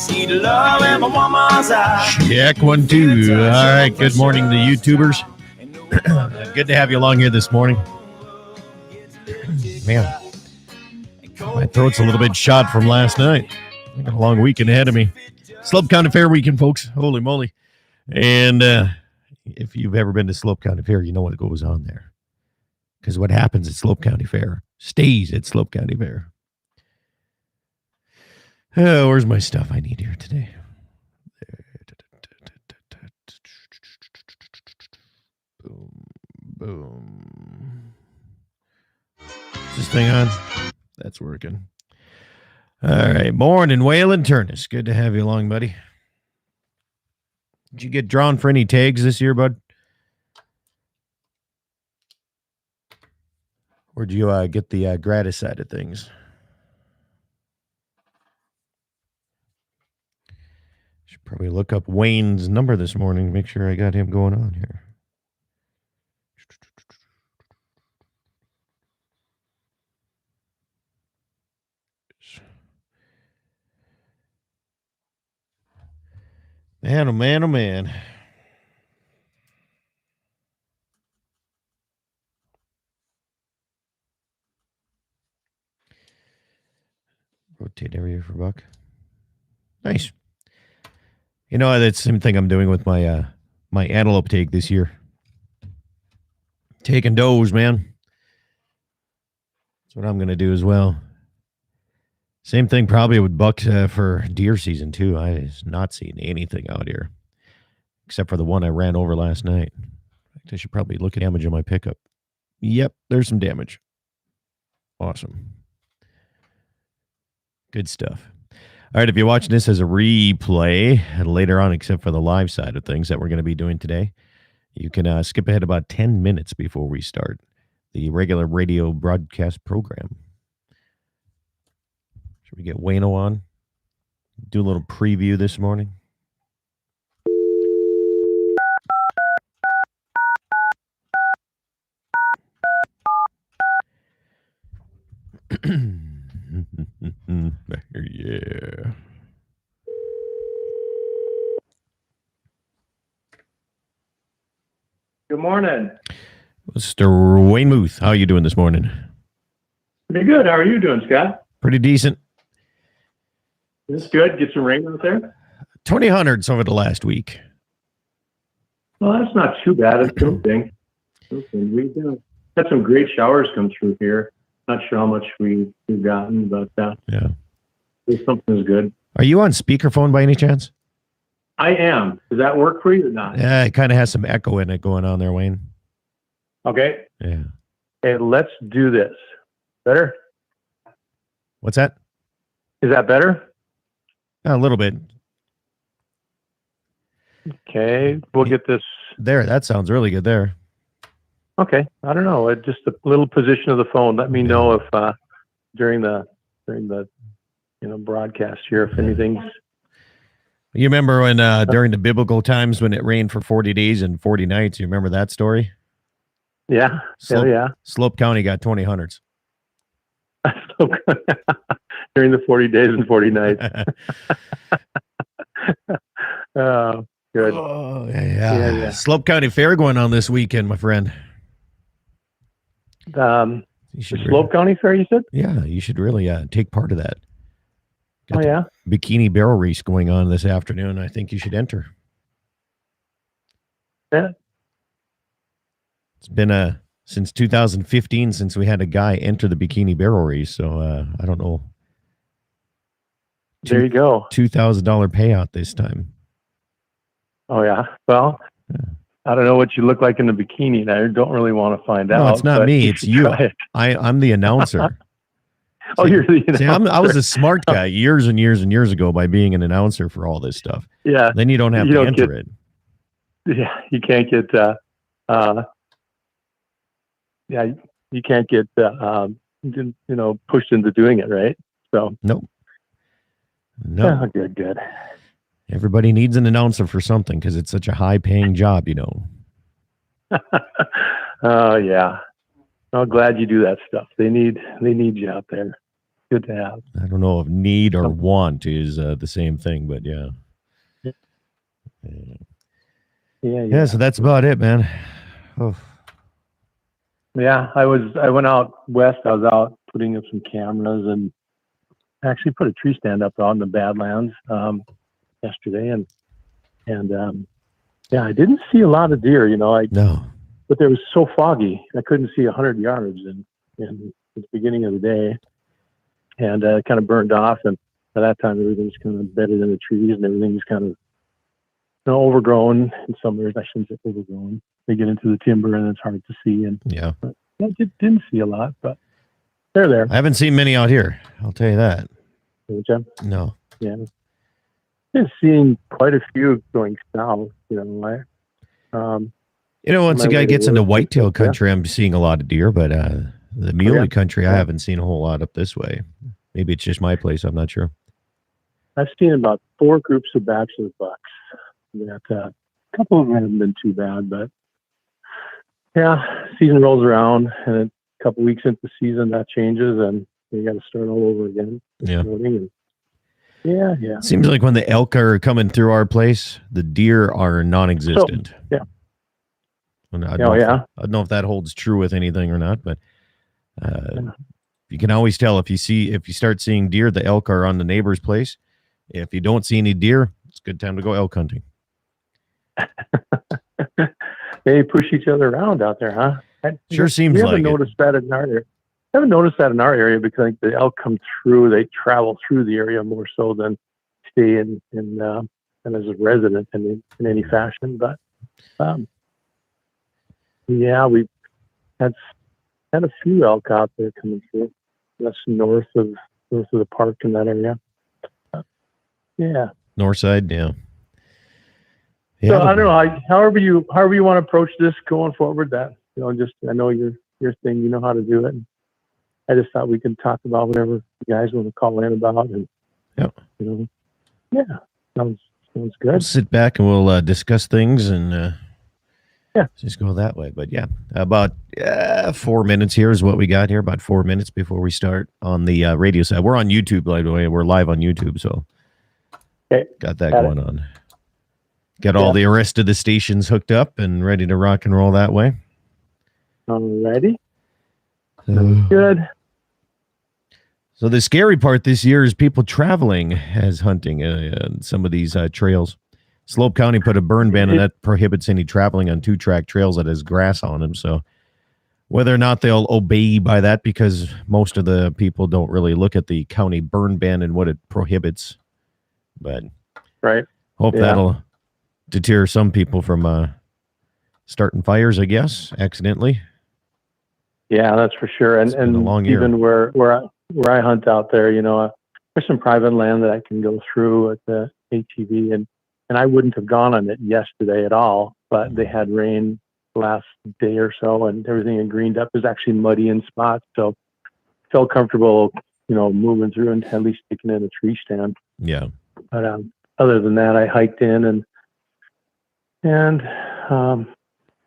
See the love in my woman's eyes. Check 1, 2. All right. Good morning, the YouTubers. Good to have you along here this morning. Man, my throat's a little bit shot from last night. I got a long weekend ahead of me. Slope County Fair weekend, folks. Holy moly. And if you've ever been to Slope County Fair, you know what goes on there. Because what happens at Slope County Fair stays at Slope County Fair. Oh, where's my stuff I need here today? Boom, boom. Is this thing on? That's working. All right. Morning, Waylon Turnus. Good to have you along, buddy. Did you get drawn for any tags this year, bud? Or did you get the gratis side of things? Should probably look up Wayne's number this morning to make sure I got him going on here. Man, oh man, oh man. Rotate area for buck. Nice. You know, that's the same thing I'm doing with my my antelope take this year. Taking does, man. That's what I'm going to do as well. Same thing probably with bucks for deer season, too. I have not seen anything out here, except for the one I ran over last night. In fact, I should probably look at damage on my pickup. Yep, there's some damage. Awesome. Good stuff. All right, if you're watching this as a replay later on, except for the live side of things that we're going to be doing today, you can skip ahead about 10 minutes before we start the regular radio broadcast program. Should we get Wayno on? Do a little preview this morning. Yeah. Good morning. Mr. Wayne Muth, how are you doing this morning? Pretty good. How are you doing, Scott? Pretty decent. This good. Get some rain out there? 20 hundreds over the last week. Well, that's not too bad. It's something. We had some great showers come through here. Not sure how much we've gotten, but yeah, something is good. Are you on speakerphone by any chance? I am. Does that work for you or not? Yeah, it kind of has some echo in it going on there, Wayne. Okay. Yeah. Hey, let's do this. Better? What's that? Is that better? A little bit. Okay. We'll get this. There, that sounds really good there. Okay. I don't know. Just a little position of the phone. Let me know if during the broadcast here if anything's. You remember when during the biblical times when it rained for 40 days and 40 nights? You remember that story? Yeah. Slope County got 20 hundreds. During the 40 days and 40 nights. Oh, good. Oh, yeah. Slope County Fair going on this weekend, my friend. The Slope County Fair, you said? Yeah, you should really take part of that. Got Bikini barrel race going on this afternoon. I think you should enter. Yeah. It's been since 2015 since we had a guy enter the bikini barrel race. So I don't know. There you go. $2,000 payout this time. Oh yeah. Well, I don't know what you look like in the bikini, and I don't really want to find out. No, it's not me. It's you. It. I'm the announcer. Oh, you're the announcer. See, I was a smart guy years and years and years ago by being an announcer for all this stuff. Yeah. Then you don't have to enter it. Yeah, you can't get. You can't get. Pushed into doing it, right? So. Nope. No. Oh, good. Everybody needs an announcer for something because it's such a high-paying job, you know. Oh yeah. I'm glad you do that stuff. They need you out there. good to have. I don't know if need or want is the same thing, but yeah. Yeah. So that's about it, man. Oh. Yeah, I went out west. I was out putting up some cameras and actually put a tree stand up out in the Badlands yesterday, and I didn't see a lot of deer, No. but it was so foggy I couldn't see 100 yards in the beginning of the day, and it kind of burned off. And by that time, everything's kind of bedded in the trees, and everything's kind of overgrown in some areas. I shouldn't say overgrown. They get into the timber, and it's hard to see. And but I didn't see a lot, but they're there. I haven't seen many out here. I'll tell you that. No. Yeah. I've seen quite a few going south. Once a guy gets into whitetail country, I'm seeing a lot of deer, but the muley country, I haven't seen a whole lot up this way. Maybe it's just my place. I'm not sure. I've seen about 4 groups of bachelor bucks. A couple of them haven't been too bad, but season rolls around, and a couple weeks into the season, that changes, and you got to start all over again. Seems like when the elk are coming through our place, the deer are non-existent. I don't know if that holds true with anything or not, but you can always tell if you start seeing deer, the elk are on the neighbor's place. If you don't see any deer, it's a good time to go elk hunting. They push each other around out there, huh? Sure seems like it. I haven't noticed that in our area because I think the elk come through. They travel through the area more so than stay in as a resident in any fashion. But we've had a few elk out there coming through. That's north of the park in that area. North side, So I don't know. However you want to approach this going forward, that I know your thing. You know how to do it. And I just thought we could talk about whatever you guys want to call in about, and sounds good. We'll sit back and we'll discuss things and just go that way. But about 4 minutes here is what we got here. About 4 minutes before we start on the radio side. We're on YouTube, by the way. We're live on YouTube, so got that going on. Got all the rest of the stations hooked up and ready to rock and roll that way. Alrighty. Good. So the scary part this year is people traveling as hunting some of these trails. Slope County put a burn ban and that prohibits any traveling on 2-track trails that has grass on them. So whether or not they'll obey by that, because most of the people don't really look at the county burn ban and what it prohibits. But hope that'll deter some people from starting fires, I guess, accidentally. Yeah, that's for sure. And even where I hunt out there, there's some private land that I can go through at the ATV, and I wouldn't have gone on it yesterday at all, but they had rain last day or so, and everything had greened up. It was actually muddy in spots, so felt comfortable, moving through and at least sticking in a tree stand. Yeah. But other than that, I hiked in and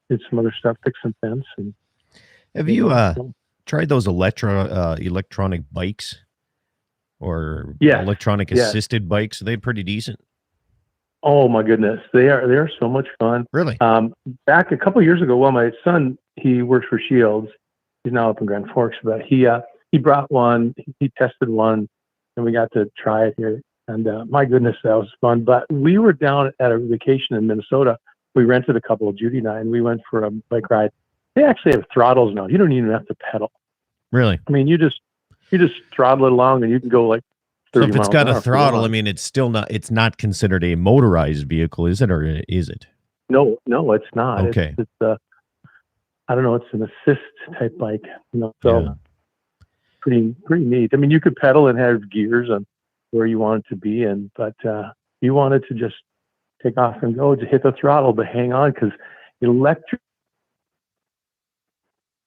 did some other stuff, fixed some fence. And have you tried those electronic bikes or electronic assisted bikes? Are they pretty decent? Oh my goodness, they are so much fun. Really? Back a couple of years ago, my son, he works for Shields. He's now up in Grand Forks, but he brought one. He tested one, and we got to try it here. And my goodness, that was fun. But we were down at a vacation in Minnesota. We rented a couple of Judy and I, and we went for a bike ride. They actually have throttles now. You don't even have to pedal. Really? I mean, you just throttle it along, and you can go like 30 So if it's got a throttle, I mean, it's not considered a motorized vehicle, is it, or is it? No, it's not. Okay. It's I don't know. It's an assist type bike, So pretty neat. I mean, you could pedal and have gears on where you want it to be, but you want it to just take off and go, to hit the throttle, but hang on, because electric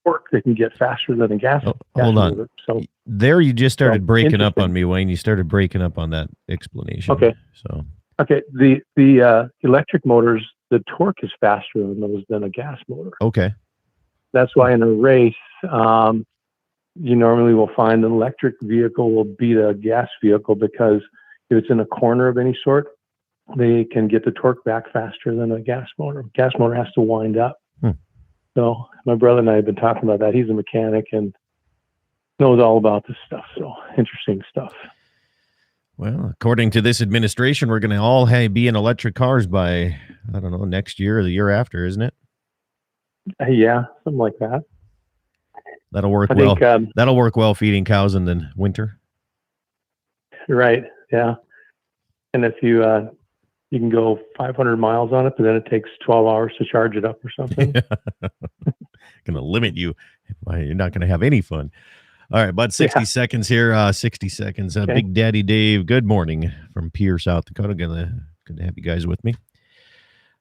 torque, they can get faster than a gas. Hold on. Motor. So there, you just started breaking up on me, Wayne. You started breaking up on that explanation. Okay. So the electric motors, the torque is faster than a gas motor. Okay. That's why in a race, you normally will find an electric vehicle will beat a gas vehicle because if it's in a corner of any sort, they can get the torque back faster than a gas motor. Gas motor has to wind up. So my brother and I have been talking about that. He's a mechanic and knows all about this stuff. So interesting stuff. Well, according to this administration, we're going to all be in electric cars by, I don't know, next year or the year after, isn't it? Yeah, something like that. That'll work well. That'll work well feeding cows in the winter. Right. Yeah. And if you can go 500 miles on it, but then it takes 12 hours to charge it up or something. Going to limit you. You're not going to have any fun. All right, about 60 seconds here. 60 seconds. Okay. Big Daddy Dave, good morning from Pierre, South Dakota. Good to have you guys with me.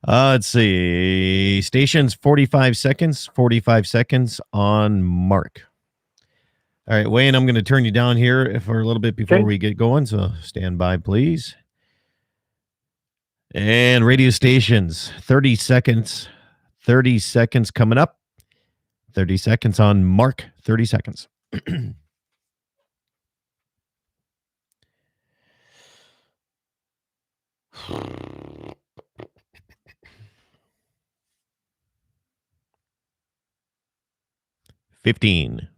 Let's see. Stations, 45 seconds. 45 seconds on mark. All right, Wayne, I'm going to turn you down here for a little bit before we get going, so stand by, please. And radio stations, 30 seconds. 30 seconds coming up. 30 seconds on mark. 30 seconds. 15.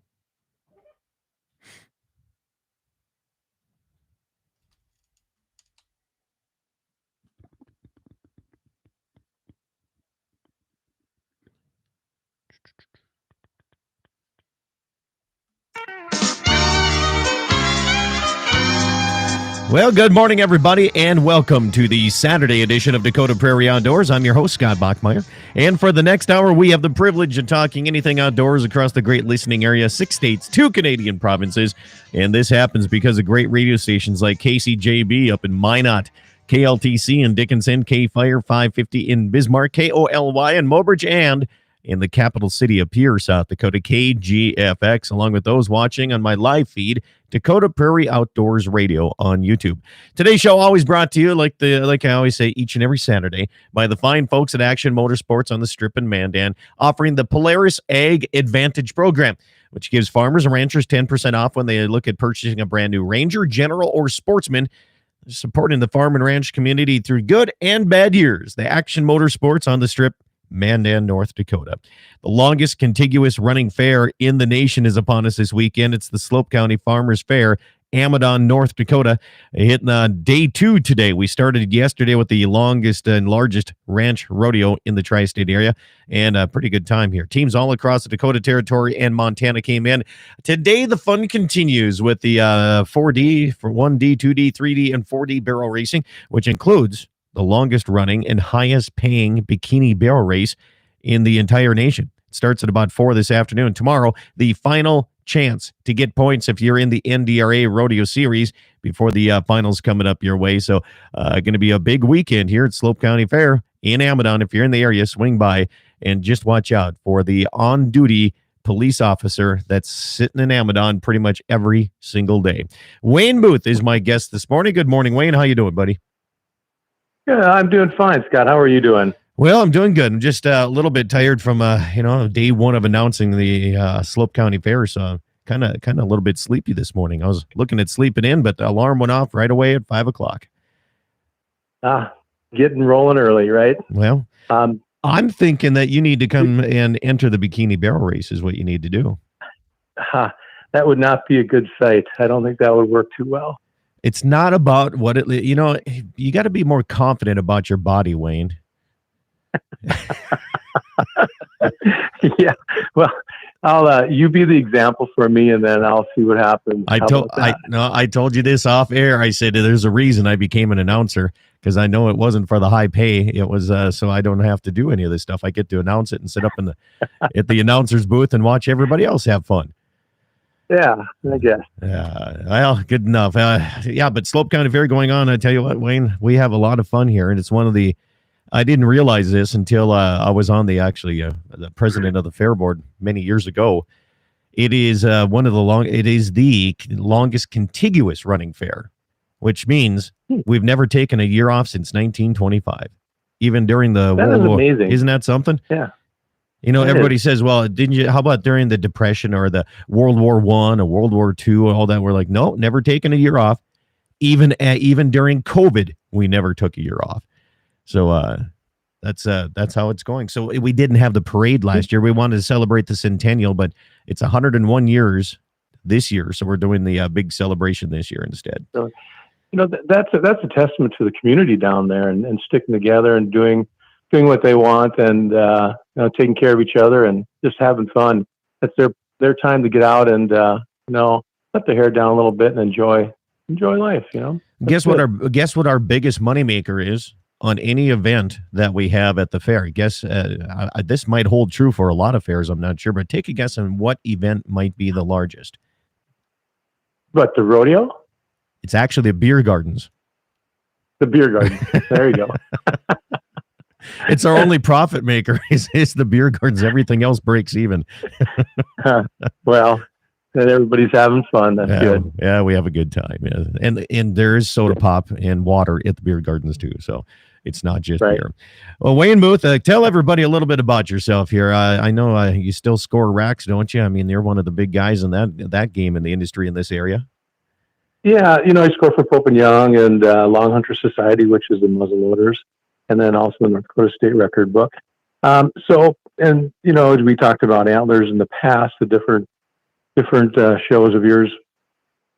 'Well, good morning, everybody, and welcome to the Saturday edition of Dakota Prairie Outdoors. I'm your host, Scott Bachmeyer, and for the next hour, we have the privilege of talking anything outdoors across the great listening area, 6 states, 2 Canadian provinces, and this happens because of great radio stations like KCJB up in Minot, KLTC in Dickinson, K-Fire 550 in Bismarck, KOLY in Mobridge, and in the capital city of Pierre, South Dakota, KGFX, along with those watching on my live feed, Dakota Prairie Outdoors Radio on YouTube. Today's show always brought to you, like I always say, each and every Saturday, by the fine folks at Action Motorsports on the Strip in Mandan, offering the Polaris Ag Advantage program, which gives farmers and ranchers 10% off when they look at purchasing a brand new Ranger, General, or Sportsman, supporting the farm and ranch community through good and bad years. The Action Motorsports on the Strip, Mandan, North Dakota. The longest contiguous running fair in the nation is upon us this weekend. It's the Slope County Farmers Fair, Amadon, North Dakota. Hitting day 2 today. We started yesterday with the longest and largest ranch rodeo in the tri-state area, and a pretty good time here. Teams all across the Dakota Territory and Montana came in. Today, the fun continues with the 4D for 1D, 2D, 3D, and 4D barrel racing, which includes the longest running and highest paying bikini barrel race in the entire nation. It starts at about 4 this afternoon. Tomorrow, the final chance to get points if you're in the NDRA Rodeo Series before the finals coming up your way. So going to be a big weekend here at Slope County Fair in Amadon. If you're in the area, swing by and just watch out for the on-duty police officer that's sitting in Amadon pretty much every single day. Wayne Muth is my guest this morning. Good morning, Wayne. How you doing, buddy? Yeah, I'm doing fine, Scott. How are you doing? Well, I'm doing good. I'm just a little bit tired from day 1 of announcing the Slope County Fair, so kind of a little bit sleepy this morning. I was looking at sleeping in, but the alarm went off right away at 5 o'clock. Getting rolling early, right? Well, I'm thinking that you need to come and enter the bikini barrel race is what you need to do. That would not be a good sight. I don't think that would work too well. It's not about what you got to be more confident about your body, Wayne. Yeah. Well, I'll you be the example for me, and then I'll see what happens. I told you this off air. I said there's a reason I became an announcer, because I know it wasn't for the high pay. It was so I don't have to do any of this stuff. I get to announce it and sit up in at the announcer's booth and watch everybody else have fun. Yeah, I guess. Well, good enough. But Slope County Fair going on. I tell you what, Wayne, we have a lot of fun here, and it's one of the. I didn't realize this until I was on the president of the fair board many years ago. It is It is the longest contiguous running fair, which means we've never taken a year off since 1925, even during the That World is War. amazing. Isn't that something? Yeah. You know, everybody says, well, didn't you, how about during the Depression or the World War I or World War II, all that? We're like, no, never taken a year off. Even during COVID, we never took a year off. So that's how it's going. So we didn't have the parade last year. We wanted to celebrate the centennial, but it's 101 years this year. So we're doing the big celebration this year instead. So, that's a testament to the community down there and sticking together and doing what they want and taking care of each other and just having fun. That's their time to get out and let their hair down a little bit and enjoy life. Guess what our biggest moneymaker is on any event that we have at the fair? Guess this might hold true for a lot of fairs. I'm not sure, but take a guess on what event might be the largest. But the rodeo? It's actually the beer gardens. The beer garden. There you go. It's our only profit maker is the beer gardens. Everything else breaks even. Well, everybody's having fun. That's good. Yeah, we have a good time. Yeah. And there is soda pop and water at the beer gardens too. So it's not just beer. Well, Wayne Muth, tell everybody a little bit about yourself here. I know you still score racks, don't you? I mean, you're one of the big guys in that game in the industry in this area. Yeah, I score for Pope and Young and Long Hunter Society, which is the muzzleloaders, and then also the North Dakota State Record Book. As we talked about Antlers in the past, the different shows of yours,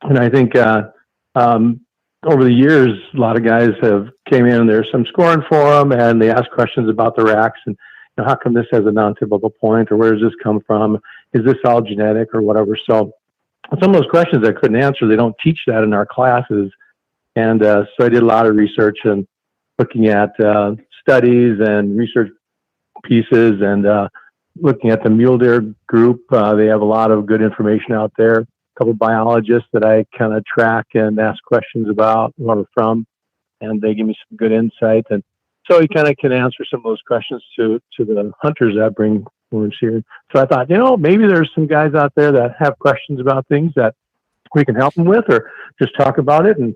and I think over the years, a lot of guys have came in and there's some scoring for them, and they ask questions about the racks and how come this has a non-typical point, or where does this come from? Is this all genetic or whatever? So some of those questions I couldn't answer. They don't teach that in our classes, and so I did a lot of research and looking at studies and research pieces and looking at the mule deer group. They have a lot of good information out there. A couple of biologists that I kind of track and ask questions about where we're from, and they give me some good insight. And so you kind of can answer some of those questions to the hunters that bring horns here. So I thought, maybe there's some guys out there that have questions about things that we can help them with, or just talk about it and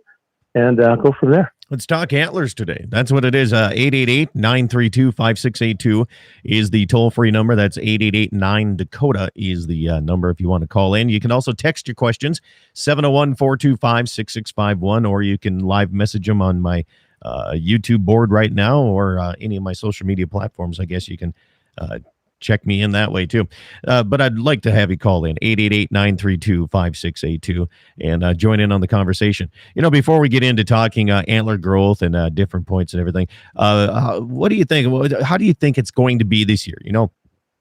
go from there. Let's talk antlers today. That's what it is. 888-932-5682 is the toll-free number. That's 888-9-DAKOTA is the number if you want to call in. You can also text your questions, 701-425-6651, or you can live message them on my YouTube board right now or any of my social media platforms. I guess you can check me in that way too. But I'd like to have you call in 888-932-5682 and join in on the conversation. Before we get into talking antler growth and different points and everything, what do you think? How do you think it's going to be this year?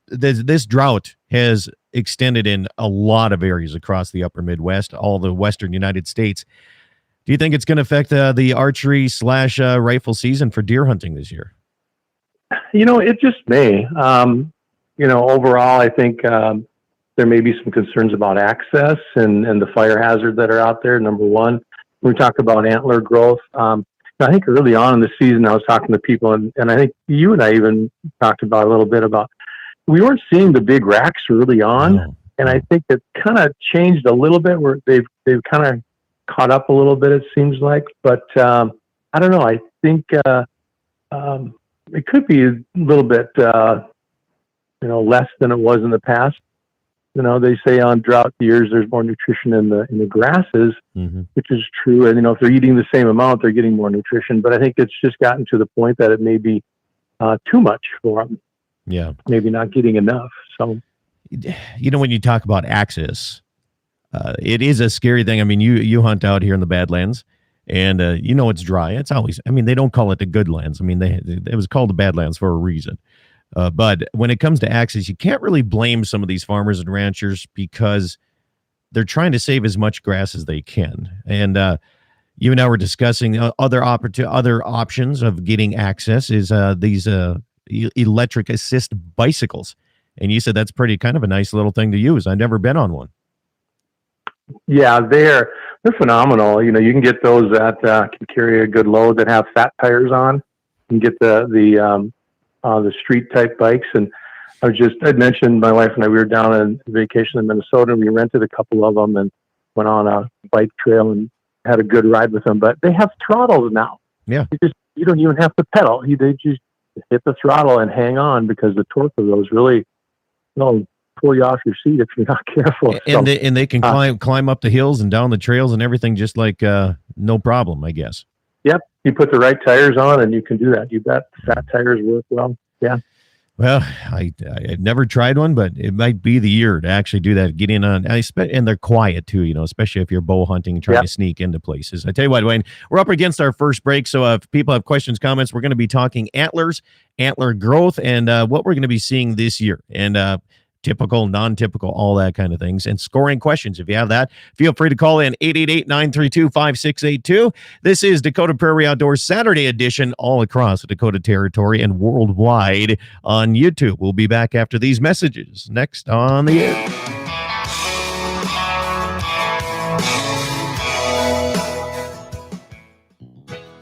This drought has extended in a lot of areas across the upper Midwest, all the Western United States. Do you think it's going to affect the archery / rifle season for deer hunting this year? It just may. Overall, I think there may be some concerns about access and the fire hazard that are out there. Number one, when we talk about antler growth, I think early on in the season, I was talking to people, and I think you and I even talked about a little bit about, we weren't seeing the big racks early on. No. And I think it kind of changed a little bit where they've kind of caught up a little bit, it seems like. But I don't know. I think it could be a little bit less than it was in the past. They say on drought years there's more nutrition in the grasses, which is true. And if they're eating the same amount, they're getting more nutrition. But I think it's just gotten to the point that it may be too much for them. Yeah, maybe not getting enough. So, when you talk about access, it is a scary thing. I mean, you hunt out here in the Badlands, and it's dry. It's always. I mean, they don't call it the good lands. I mean, it was called the Badlands for a reason. But when it comes to access, you can't really blame some of these farmers and ranchers because they're trying to save as much grass as they can. And you and I were discussing other options of getting access is these electric assist bicycles. And you said that's pretty kind of a nice little thing to use. I've never been on one. Yeah, they're phenomenal. You can get those that can carry a good load that have fat tires on. You can get the street type bikes. And I'd mentioned my wife and I, we were down on vacation in Minnesota, and we rented a couple of them and went on a bike trail and had a good ride with them. But they have throttles now. Yeah. You don't even have to pedal. They just hit the throttle and hang on, because the torque of those really they'll pull you off your seat if you're not careful. And they can climb up the hills and down the trails and everything just like no problem, I guess. Yep. You put the right tires on and you can do that. You bet. Fat tires work well. Yeah. Well, I've never tried one, but it might be the year to actually do that. Get in on, and they're quiet too, especially if you're bow hunting, trying to sneak into places. I tell you what, Dwayne, we're up against our first break. So if people have questions, comments, we're going to be talking antlers, antler growth, and what we're going to be seeing this year. And typical, non-typical, all that kind of things. And scoring questions. If you have that, feel free to call in 888-932-5682. This is Dakota Prairie Outdoors Saturday edition, all across the Dakota Territory and worldwide on YouTube. We'll be back after these messages. Next on the air.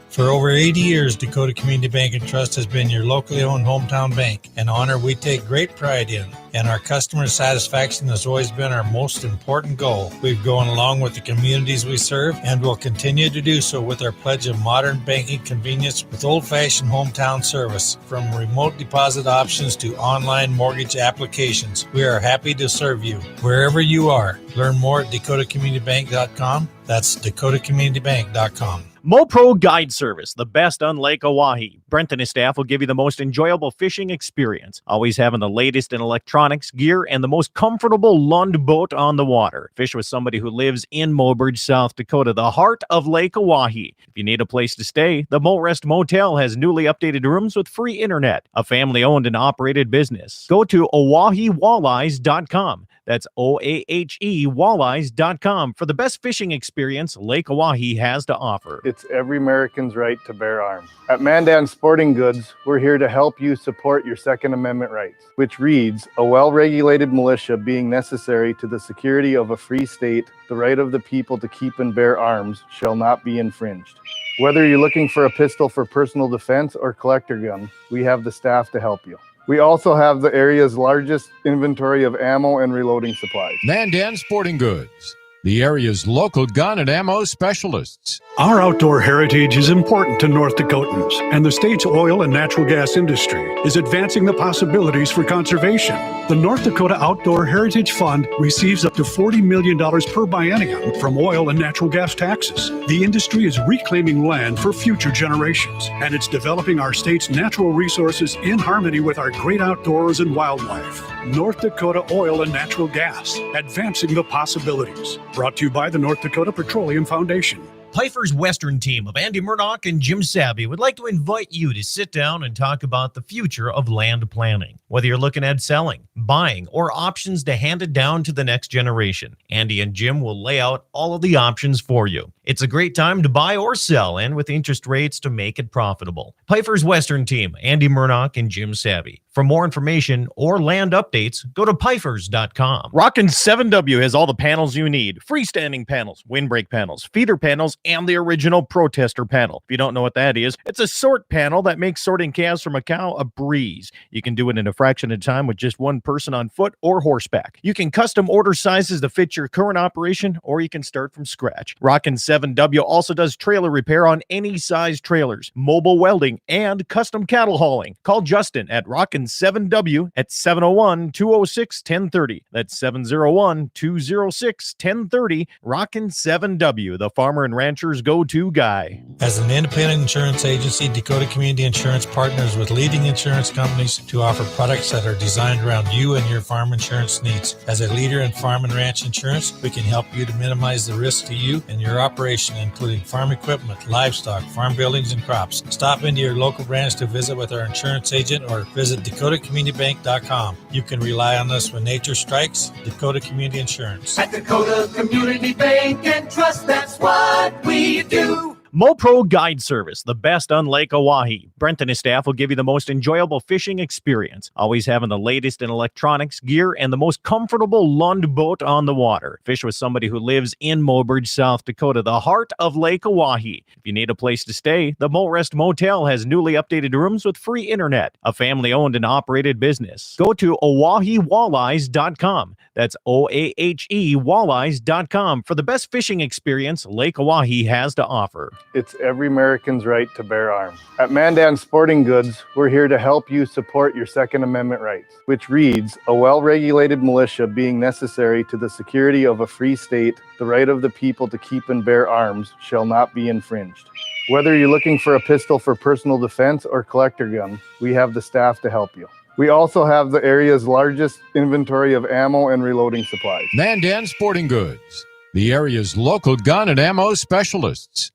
For over 80 years, Dakota Community Bank and Trust has been your locally owned hometown bank, an honor we take great pride in. And our customer satisfaction has always been our most important goal. We've gone along with the communities we serve and will continue to do so with our pledge of modern banking convenience with old-fashioned hometown service. From remote deposit options to online mortgage applications, we are happy to serve you wherever you are. Learn more at dakotacommunitybank.com. That's dakotacommunitybank.com. MoPro Guide Service, the best on Lake Oahe. Brent and his staff will give you the most enjoyable fishing experience, always having the latest in electronics, gear, and the most comfortable Lund boat on the water. Fish with somebody who lives in Mobridge, South Dakota, the heart of Lake Oahe. If you need a place to stay, the Mo Rest Motel has newly updated rooms with free internet, a family-owned and operated business. Go to OaheWalleyes.com. That's OAHE Walleyes.com for the best fishing experience Lake Oahe has to offer. It's every American's right to bear arms. At Mandan Sporting Goods, we're here to help you support your Second Amendment rights, which reads, a well-regulated militia being necessary to the security of a free state, the right of the people to keep and bear arms shall not be infringed. Whether you're looking for a pistol for personal defense or collector gun, we have the staff to help you. We also have the area's largest inventory of ammo and reloading supplies. Mandan Sporting Goods, the area's local gun and ammo specialists. Our outdoor heritage is important to North Dakotans, and the state's oil and natural gas industry is advancing the possibilities for conservation. The North Dakota Outdoor Heritage Fund receives up to $40 million per biennium from oil and natural gas taxes. The industry is reclaiming land for future generations, and it's developing our state's natural resources in harmony with our great outdoors and wildlife. North Dakota Oil and Natural Gas, advancing the possibilities. Brought to you by the North Dakota Petroleum Foundation. Pifer's Western team of Andy Murdoch and Jim Savvy would like to invite you to sit down and talk about the future of land planning. Whether you're looking at selling, buying, or options to hand it down to the next generation, Andy and Jim will lay out all of the options for you. It's a great time to buy or sell, and with interest rates to make it profitable. Pifer's Western team, Andy Murdoch and Jim Savvy. For more information or land updates, go to pifers.com. Rockin' 7W has all the panels you need. Freestanding panels, windbreak panels, feeder panels, and the original protester panel. If you don't know what that is, it's a sort panel that makes sorting calves from a cow a breeze. You can do it in a fraction of time with just one person on foot or horseback. You can custom order sizes to fit your current operation, or you can start from scratch. Rockin' 7W also does trailer repair on any size trailers, mobile welding, and custom cattle hauling. Call Justin at Rockin' 7W at 701-206-1030. That's 701-206-1030. Rockin' 7W, the farmer and rancher's go-to guy. As an independent insurance agency, Dakota Community Insurance partners with leading insurance companies to offer products that are designed around you and your farm insurance needs. As a leader in farm and ranch insurance, we can help you to minimize the risk to you and your operation, including farm equipment, livestock, farm buildings, and crops. Stop into your local branch to visit with our insurance agent or visit dakotacommunitybank.com. You can rely on us when nature strikes. Dakota Community Insurance. At Dakota Community Bank and Trust, that's what we do. MoPro Guide Service, the best on Lake Oahe. Brent and his staff will give you the most enjoyable fishing experience, always having the latest in electronics, gear, and the most comfortable Lund boat on the water. Fish with somebody who lives in Mobridge, South Dakota, the heart of Lake Oahe. If you need a place to stay, the Mo Rest Motel has newly updated rooms with free internet, a family-owned and operated business. Go to OaheWalleyes.com. That's OAHE Walleyes.com for the best fishing experience Lake Oahe has to offer. It's every American's right to bear arms. At Mandan Sporting Goods, we're here to help you support your Second Amendment rights, which reads, a well-regulated militia being necessary to the security of a free state, the right of the people to keep and bear arms shall not be infringed. Whether you're looking for a pistol for personal defense or collector gun, we have the staff to help you. We also have the area's largest inventory of ammo and reloading supplies. Mandan Sporting Goods, the area's local gun and ammo specialists.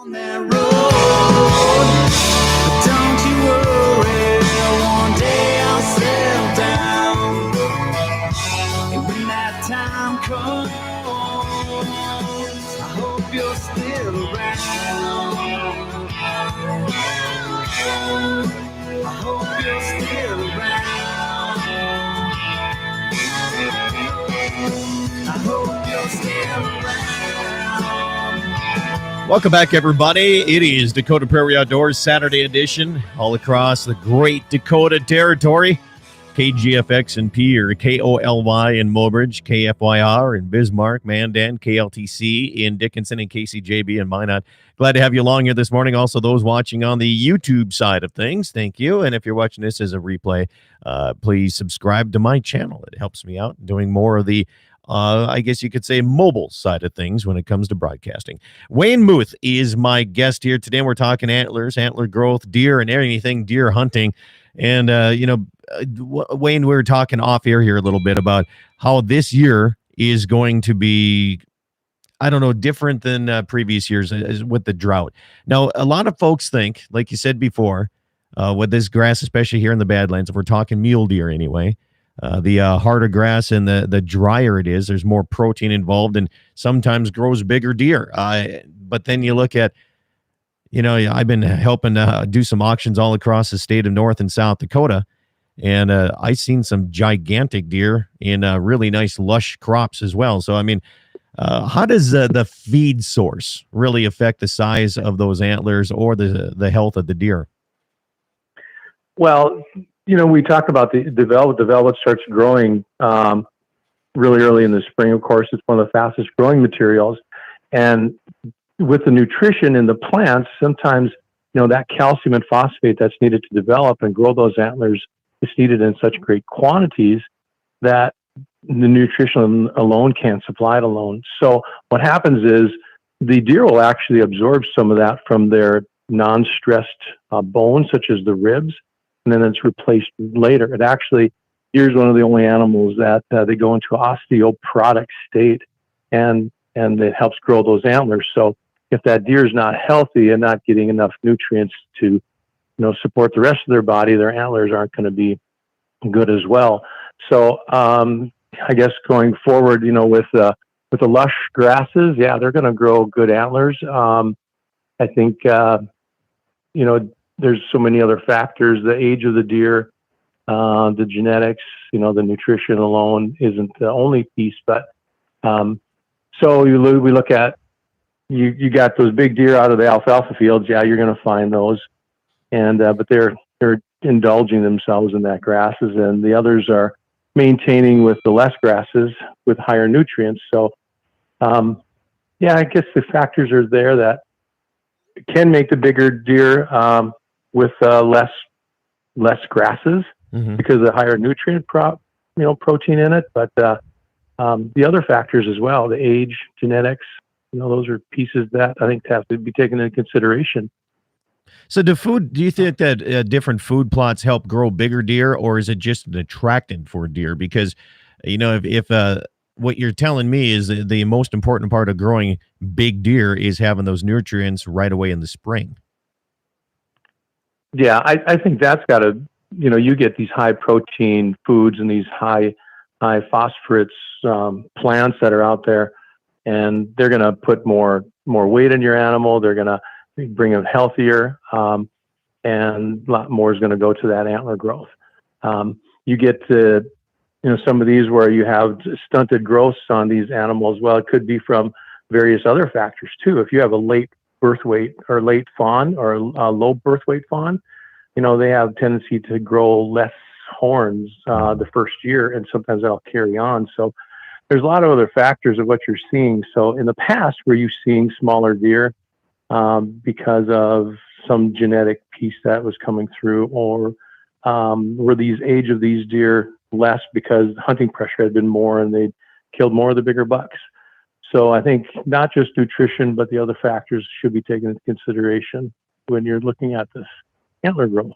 On that road, but don't you worry, one day I'll settle down. And when that time comes, I hope you're still around. I hope you're still around. I hope you're still around. Welcome back, everybody. It is Dakota Prairie Outdoors Saturday edition all across the Great Dakota Territory. KGFX and P, or KOLY in Mobridge, KFYR in Bismarck, Mandan, KLTC in Dickinson, and KCJB in Minot. Glad to have you along here this morning. Also, those watching on the YouTube side of things, thank you. And if you're watching this as a replay, please subscribe to my channel. It helps me out doing more of the I guess you could say mobile side of things when it comes to broadcasting. Wayne Muth is my guest here today. We're talking antlers, antler growth, deer, and anything deer hunting. And, Wayne, we were talking off air here a little bit about how this year is going to be, I don't know, different than previous years with the drought. Now, a lot of folks think, like you said before, with this grass, especially here in the Badlands, if we're talking mule deer anyway, the harder grass and the drier it is, there's more protein involved and sometimes grows bigger deer. But then you look at, I've been helping do some auctions all across the state of North and South Dakota, and I've seen some gigantic deer in really nice lush crops as well. So, I mean, how does the feed source really affect the size of those antlers or the health of the deer? Well, we talk about the velvet starts growing really early in the spring. Of course, it's one of the fastest growing materials. And with the nutrition in the plants, sometimes, that calcium and phosphate that's needed to develop and grow those antlers is needed in such great quantities that the nutrition alone can't supply it alone. So what happens is the deer will actually absorb some of that from their non-stressed bones, such as the ribs, and then it's replaced later. It actually, deer is one of the only animals that they go into osteoporotic state, and it helps grow those antlers. So if that deer is not healthy and not getting enough nutrients to, support the rest of their body, their antlers aren't going to be good as well. So I guess going forward, with the lush grasses, yeah, they're going to grow good antlers. I think there's so many other factors, the age of the deer, the genetics, the nutrition alone isn't the only piece, but so we look at, you got those big deer out of the alfalfa fields. Yeah, you're going to find those. And, but they're indulging themselves in that grasses, and the others are maintaining with the less grasses with higher nutrients. So, yeah, I guess the factors are there that can make the bigger deer, with less grasses because of the higher nutrient protein in it. But the other factors as well, the age, genetics, those are pieces that I think have to be taken into consideration. So do you think that different food plots help grow bigger deer, or is it just an attractant for deer? Because, if what you're telling me is the most important part of growing big deer is having those nutrients right away in the spring. Yeah, I think that's got to, you get these high protein foods and these high phosphorus plants that are out there, and they're going to put more weight in your animal. They're going to bring them healthier, and a lot more is going to go to that antler growth. You get to, some of these where you have stunted growths on these animals. Well, it could be from various other factors too. If you have a late birth weight or late fawn or a low birth weight fawn, they have a tendency to grow less horns the first year, and sometimes that'll carry on. So there's a lot of other factors of what you're seeing. So in the past, were you seeing smaller deer? because of some genetic piece that was coming through, or were these age of these deer less because hunting pressure had been more and they killed more of the bigger bucks. So I think not just nutrition, but the other factors should be taken into consideration when you're looking at this antler growth.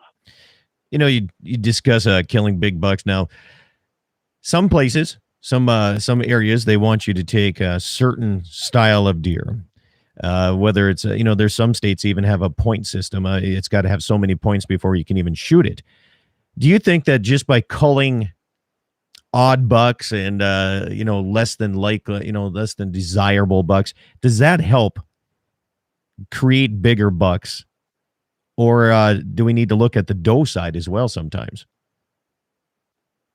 You know, you discuss killing big bucks. Now, some places, some areas, they want you to take a certain style of deer. Whether it's, there's some states even have a point system. It's got to have so many points before you can even shoot it. Do you think that just by culling odd bucks and, less than desirable bucks, does that help create bigger bucks? Or do we need to look at the doe side as well sometimes?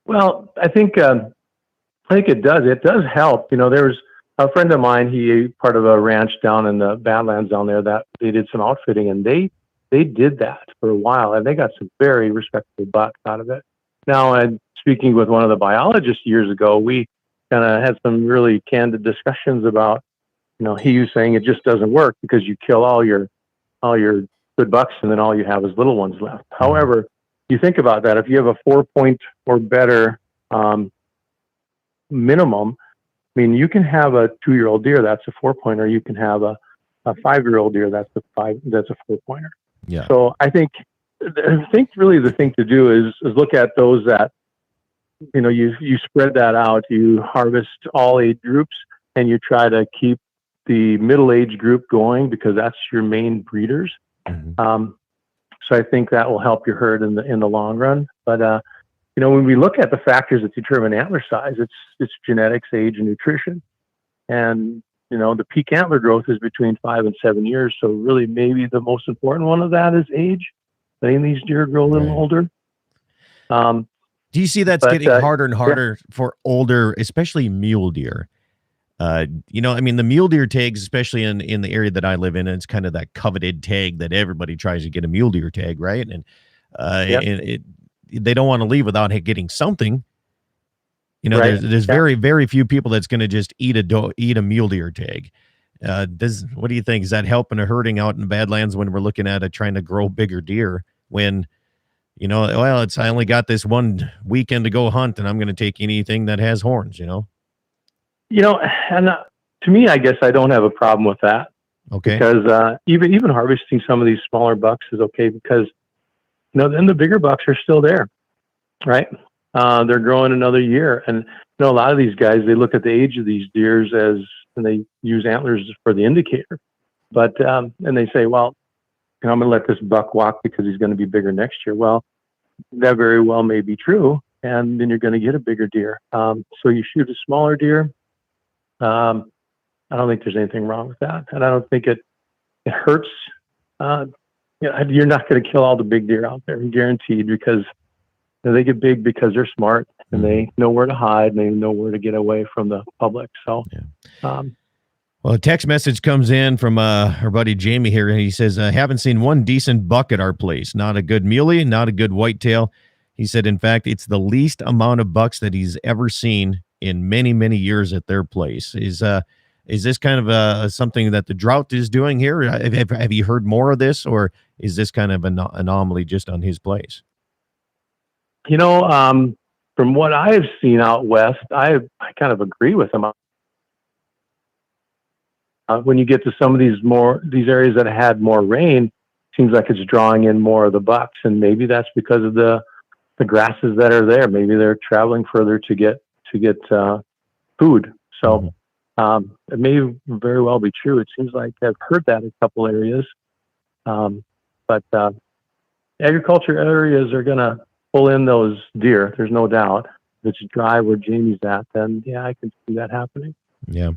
Well, I think it does. It does help. There's a friend of mine, he part of a ranch down in the Badlands down there that they did some outfitting, and they did that for a while, and they got some very respectable bucks out of it. Now, and speaking with one of the biologists years ago, we kind of had some really candid discussions about, he was saying it just doesn't work because you kill all your good bucks and then all you have is little ones left. However, you think about that, if you have a 4-point or better minimum, I mean, you can have a 2-year-old deer that's a 4-pointer. You can have a 5-year-old deer that's a 4-pointer. Yeah. So I think really the thing to do is look at those that, you spread that out. You harvest all age groups, and you try to keep the middle age group going because that's your main breeders. Mm-hmm. So I think that will help your herd in the long run. But when we look at the factors that determine antler size, it's genetics, age, and nutrition. And the peak antler growth is between 5 and 7 years. So really, maybe the most important one of that is age. Letting these deer grow a little older. Do you see that's getting harder and harder for older, especially mule deer? The mule deer tags, especially in the area that I live in, it's kind of that coveted tag that everybody tries to get a mule deer tag, right? And they don't want to leave without getting something. Right. There's very, very few people that's going to just eat a mule deer tag. What do you think? Is that helping or hurting out in the Badlands when we're looking at trying to grow bigger deer when, I only got this one weekend to go hunt and I'm going to take anything that has horns, and to me, I guess I don't have a problem with that. Okay. Because even harvesting some of these smaller bucks is okay because, then the bigger bucks are still there, right? They're growing another year. And, a lot of these guys, they look at the age of these deers and they use antlers for the indicator. But, and they say, well, I'm going to let this buck walk because he's going to be bigger next year. Well, that very well may be true. And then you're going to get a bigger deer. So you shoot a smaller deer. I don't think there's anything wrong with that. And I don't think it hurts. You're not going to kill all the big deer out there, guaranteed, because they get big because they're smart and they know where to hide and they know where to get away from the public. So, well, a text message comes in from our buddy Jamie here, and he says, I haven't seen one decent buck at our place. Not a good muley, not a good whitetail. He said, in fact, it's the least amount of bucks that he's ever seen in many, many years at their place. Is this kind of something that the drought is doing here? Have you heard more of this, or is this kind of an anomaly just on his place? From what I have seen out west, I kind of agree with him. When you get to some of these areas that had more rain, it seems like it's drawing in more of the bucks, and maybe that's because of the grasses that are there. Maybe they're traveling further to get food. So it may very well be true. It seems like I've heard that in a couple areas, but agriculture areas are going to pull in those deer. There's no doubt. If it's dry where Jamie's at, then I can see that happening. Yeah.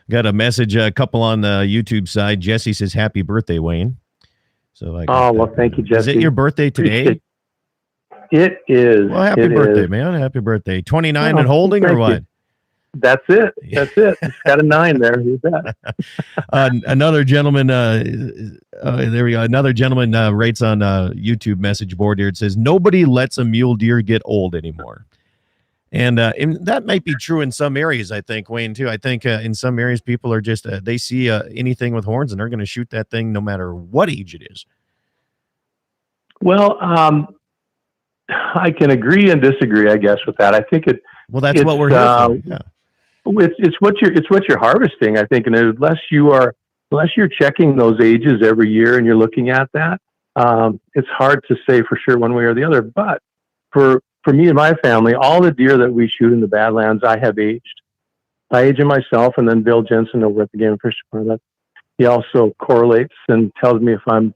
Got a message, a couple on the YouTube side. Jesse says, happy birthday, Wayne. So thank you, Jesse. Is it your birthday today? It is. Well, happy birthday, man. Happy birthday. 29 and holding or what? You. That's it. It's got a 9 there. Who's that? Another gentleman, there we go. Another gentleman writes on a YouTube message board here. It says, nobody lets a mule deer get old anymore. And that might be true in some areas, I think, Wayne, too. I think in some areas, people are just, they see anything with horns and they're going to shoot that thing no matter what age it is. Well, I can agree and disagree, I guess, with that. I think well, that's what we're here for. Yeah. It's what you're harvesting, I think. And unless you're checking those ages every year and you're looking at that, it's hard to say for sure one way or the other. But for me and my family, all the deer that we shoot in the Badlands, I have aged. I age them myself, and then Bill Jensen over at the Game and Fish Department, he also correlates and tells me if I'm,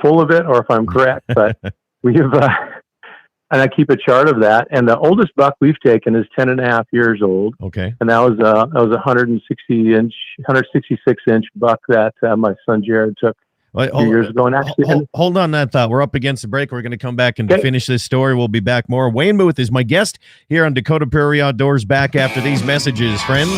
full of it or if I'm correct. But we've, and I keep a chart of that. And the oldest buck we've taken is 10 and a half years old. Okay. And that was a 166 inch buck that my son Jared took. Wait, years ago. And actually, hold on that thought. We're up against the break. We're going to come back and finish this story. We'll be back more. Wayne Muth is my guest here on Dakota Prairie Outdoors. Back after these messages, friends.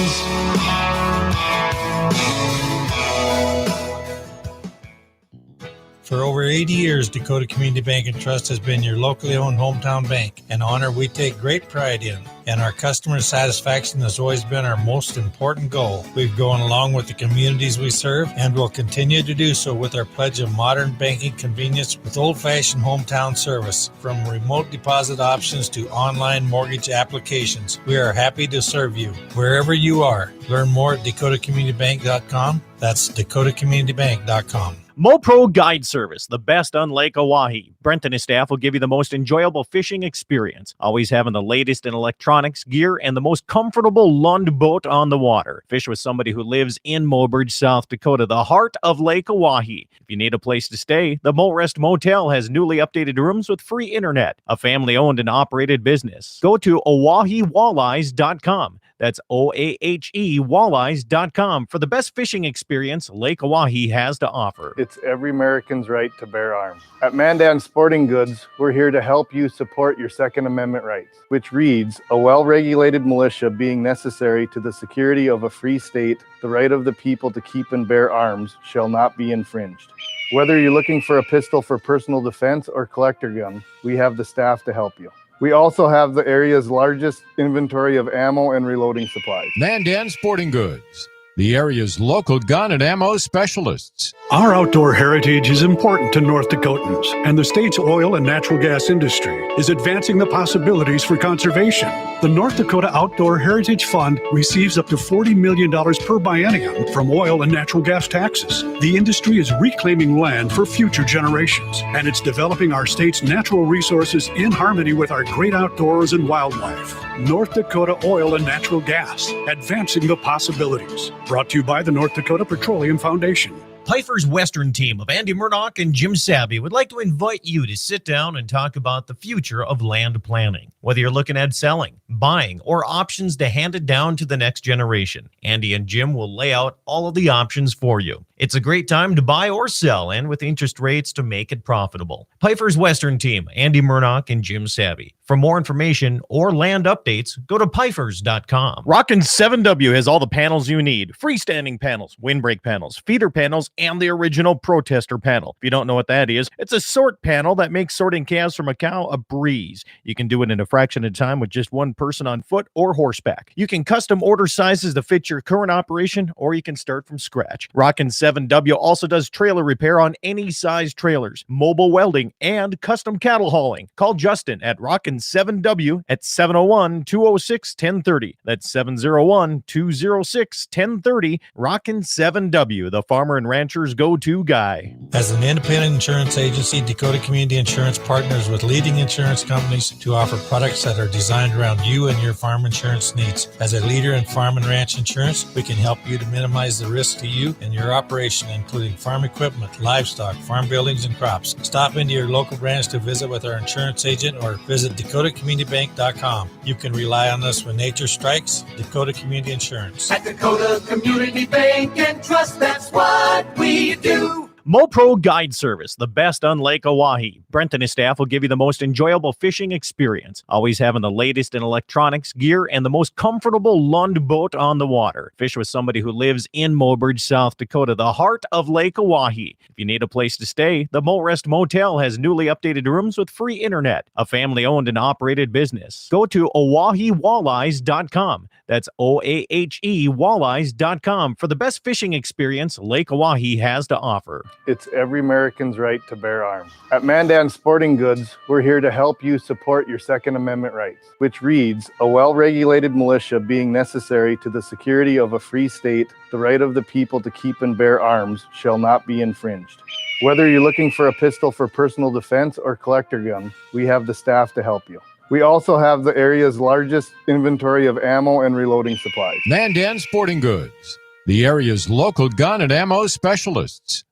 For over 80 years, Dakota Community Bank and Trust has been your locally owned hometown bank, an honor we take great pride in. And our customer satisfaction has always been our most important goal. We've gone along with the communities we serve and will continue to do so with our pledge of modern banking convenience with old-fashioned hometown service. From remote deposit options to online mortgage applications, we are happy to serve you wherever you are. Learn more at dakotacommunitybank.com. That's dakotacommunitybank.com. MoPro Guide Service, the best on Lake Oahe. Brent and his staff will give you the most enjoyable fishing experience, always having the latest in electronics, gear, and the most comfortable Lund boat on the water. Fish with somebody who lives in Mobridge, South Dakota, the heart of Lake Oahe. If you need a place to stay, the Mo Rest Motel has newly updated rooms with free internet, a family-owned and operated business. Go to OaheWalleyes.com. That's OAHE Walleyes.com for the best fishing experience Lake Oahe has to offer. It's every American's right to bear arms. At Mandan Sporting Goods, we're here to help you support your Second Amendment rights, which reads, a well-regulated militia being necessary to the security of a free state, the right of the people to keep and bear arms shall not be infringed. Whether you're looking for a pistol for personal defense or collector gun, we have the staff to help you. We also have the area's largest inventory of ammo and reloading supplies. Mandan Sporting Goods, the area's local gun and ammo specialists. Our outdoor heritage is important to North Dakotans, and the state's oil and natural gas industry is advancing the possibilities for conservation. The North Dakota Outdoor Heritage Fund receives up to $40 million per biennium from oil and natural gas taxes. The industry is reclaiming land for future generations, and it's developing our state's natural resources in harmony with our great outdoors and wildlife. North Dakota Oil and Natural Gas, advancing the possibilities. Brought to you by the North Dakota Petroleum Foundation. Piper's Western team of Andy Murdoch and Jim Savvy would like to invite you to sit down and talk about the future of land planning. Whether you're looking at selling, buying, or options to hand it down to the next generation, Andy and Jim will lay out all of the options for you. It's a great time to buy or sell, and with interest rates to make it profitable. Piper's Western team, Andy Murdoch and Jim Savvy. For more information or land updates, go to Pifers.com. Rockin' 7W has all the panels you need. Freestanding panels, windbreak panels, feeder panels, and the original protester panel. If you don't know what that is, it's a sort panel that makes sorting calves from a cow a breeze. You can do it in a fraction of time with just one person on foot or horseback. You can custom order sizes to fit your current operation, or you can start from scratch. Rockin' 7W also does trailer repair on any size trailers, mobile welding, and custom cattle hauling. Call Justin at Rockin' 7W at 701-206-1030. That's 701-206-1030. Rockin' 7W, the farmer and rancher's go-to guy. As an independent insurance agency, Dakota Community Insurance partners with leading insurance companies to offer products that are designed around you and your farm insurance needs. As a leader in farm and ranch insurance, we can help you to minimize the risk to you and your operation, including farm equipment, livestock, farm buildings, and crops. Stop into your local branch to visit with our insurance agent or visit DakotaCommunityBank.com. You can rely on us when nature strikes. Dakota Community Insurance. At Dakota Community Bank and Trust, that's what we do. MoPro Guide Service, the best on Lake Oahe. Brent and his staff will give you the most enjoyable fishing experience, always having the latest in electronics, gear, and the most comfortable Lund boat on the water. Fish with somebody who lives in Mobridge, South Dakota, the heart of Lake Oahe. If you need a place to stay, the Mo Rest Motel has newly updated rooms with free internet, a family-owned and operated business. Go to OaheWalleyes.com. That's OAHE Walleyes.com for the best fishing experience Lake Oahe has to offer. It's every American's right to bear arms. At Mandan Sporting Goods, we're here to help you support your Second Amendment rights, which reads, a well-regulated militia being necessary to the security of a free state, the right of the people to keep and bear arms shall not be infringed. Whether you're looking for a pistol for personal defense or collector gun, we have the staff to help you. We also have the area's largest inventory of ammo and reloading supplies. Mandan Sporting Goods, the area's local gun and ammo specialists.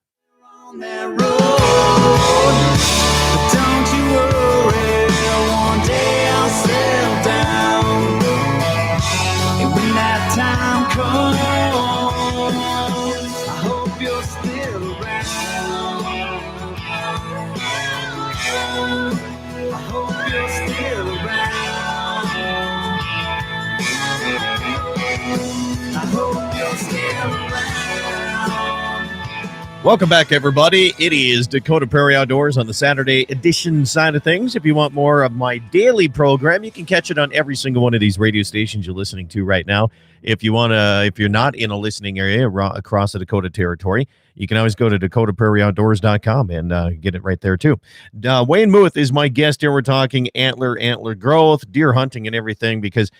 On that road, but don't you worry, one day I'll settle down. And when that time comes, I hope you're still around. I hope you're still around. I hope you're still around. Welcome back, everybody. It is Dakota Prairie Outdoors on the Saturday edition side of things. If you want more of my daily program, you can catch it on every single one of these radio stations you're listening to right now. If you want to, if you're not in a listening area across the Dakota Territory, you can always go to DakotaPrairieOutdoors.com and get it right there too. Wayne Muth is my guest here. We're talking antler growth, deer hunting, and everything because,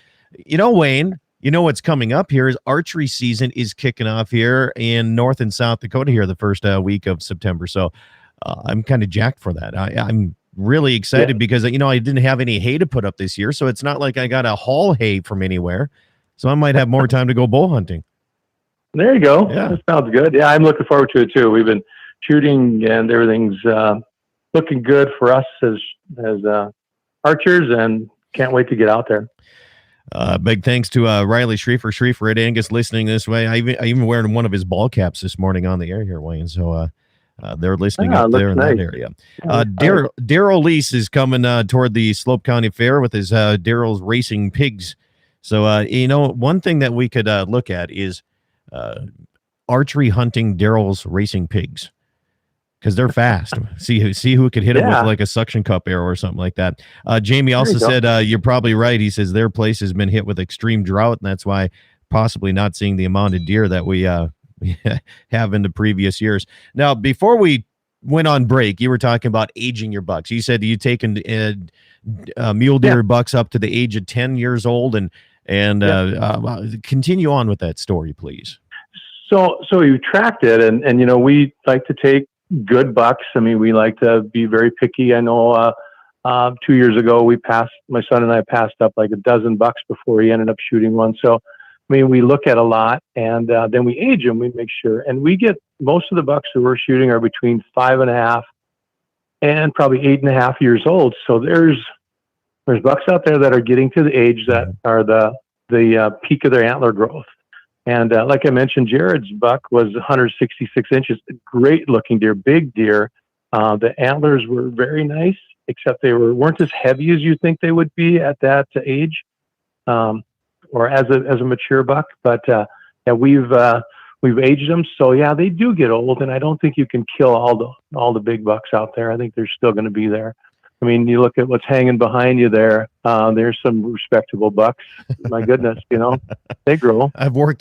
you know, Wayne, you know what's coming up here is archery season is kicking off here in North and South Dakota here the first week of September. So I'm kind of jacked for that. I'm really excited because, you know, I didn't have any hay to put up this year. So it's not like I got to haul hay from anywhere. So I might have more time to go bow hunting. There you go. Yeah. That sounds good. Yeah, I'm looking forward to it too. We've been shooting and everything's looking good for us as archers and can't wait to get out there. Big thanks to Riley Schreifer at Angus listening this way. I even wearing one of his ball caps this morning on the air here, Wayne. So they're listening up there in that area. Daryl Lease is coming toward the Slope County Fair with his Daryl's Racing Pigs. So, you know, one thing that we could look at is archery hunting Daryl's Racing Pigs. Because they're fast. See who could hit them with like a suction cup arrow or something like that. Jamie also said, you're probably right. He says their place has been hit with extreme drought, and that's why possibly not seeing the amount of deer that we have in the previous years. Now, before we went on break, you were talking about aging your bucks. You said you taken mule deer bucks up to the age of 10 years old, and continue on with that story, please. So you tracked it, and you know, we like to take good bucks. I mean, we like to be very picky. I know 2 years ago my son and I passed up like a dozen bucks before he ended up shooting one. So, I mean, we look at a lot and then we age them. We make sure, and we get most of the bucks that we're shooting are between 5.5 and probably 8.5 years old. So there's bucks out there that are getting to the age that are the peak of their antler growth. And like I mentioned, Jared's buck was 166 inches, great looking deer, big deer. The antlers were very nice, except they weren't as heavy as you think they would be at that age, or as a mature buck. But we've aged them, so yeah, they do get old, and I don't think you can kill all the big bucks out there. I think they're still going to be there. I mean, you look at what's hanging behind you there. There's some respectable bucks. My goodness, you know, they grow. I've worked